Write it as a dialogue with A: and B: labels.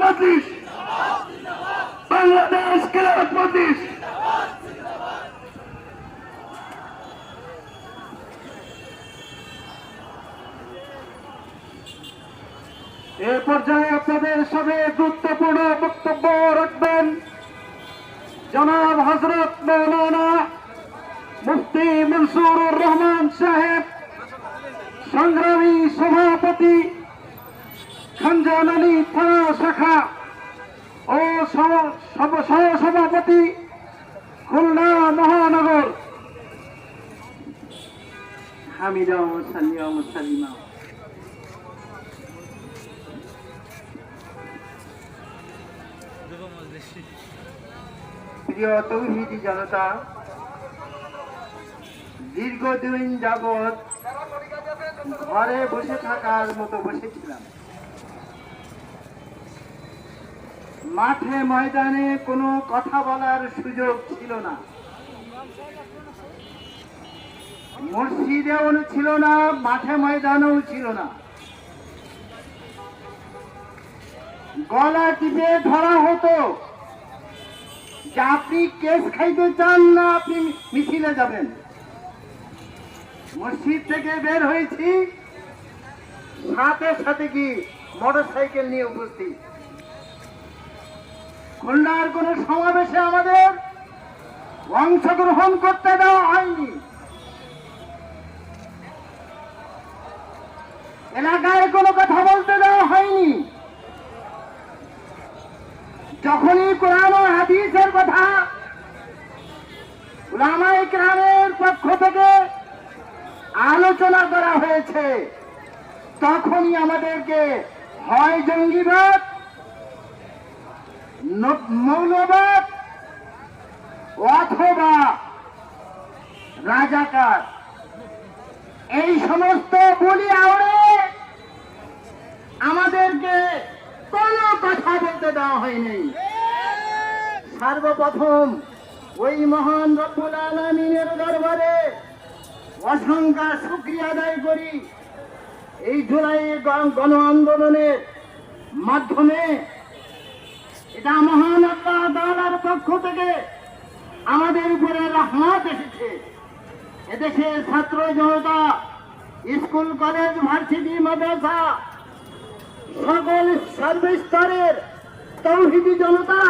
A: মজলিস, বাংলাদেশ খেলাফত মজলিস। এ পর্যায়ে আপনাদের সামনে গুরুত্বপূর্ণ বক্তব্য রাখবেন জনাব হযরত মাওলানা মুফতি মনসুরুর রহমান সাহেব, সংগ্রামী সভাপতি খানজান আলী থানা শাখা ও সহসভাপতি খুলনা মহানগর। হামিদা ও সালিয়া ও সালিমা। প্রিয় তৌহিদি জনতা, দীর্ঘদিন যাবৎ ঘরে বসে থাকার মতো বসেছিলাম। মাঠে ময়দানে কোনো কথা বলার সুযোগ ছিল না, মসজিদেও ছিল না, মাঠে ময়দানেও ছিল না। গলা টিপে ধরা হতো যে আপনি কেস খাইতে চান না আপনি মিছিলে যাবেন। মসজিদ থেকে বের হয়েছি, সাথে সাথে কি মোটরসাইকেল নিয়ে উপস্থিত। খুলনার কোন সমাবেশে আমাদের অংশগ্রহণ করতে দেওয়া হয়নি। এলাকায় কোনো কথা বলতে দেওয়া হয়নি। যখনই কোরআন ও হাদিসের কথা উলামায়ে কেরামের পক্ষ থেকে আলোচনা করা হয়েছে, তখনই আমাদেরকে হয় জঙ্গিবাদ, মৌলবাদ অথবা রাজাকার এই সমস্ত বলি আওড়ে আমাদেরকে কোনো কথা বলতে দেওয়া হয়নি। সর্বপ্রথম ওই মহান রব্বুল আলামিনের দরবারে অসংখ্য শুকরিয়া আদায় করি, এই জুলাই গণ আন্দোলনের মাধ্যমে এটা মহান আল্লাহ তাআলার পক্ষ থেকে আমাদের উপরে রহমত এসেছে। এদেশের ছাত্র জনতা, স্কুল কলেজ ভার্সিটি মাদ্রাসা সকল সর্বস্তরের তৌহিদি জনতা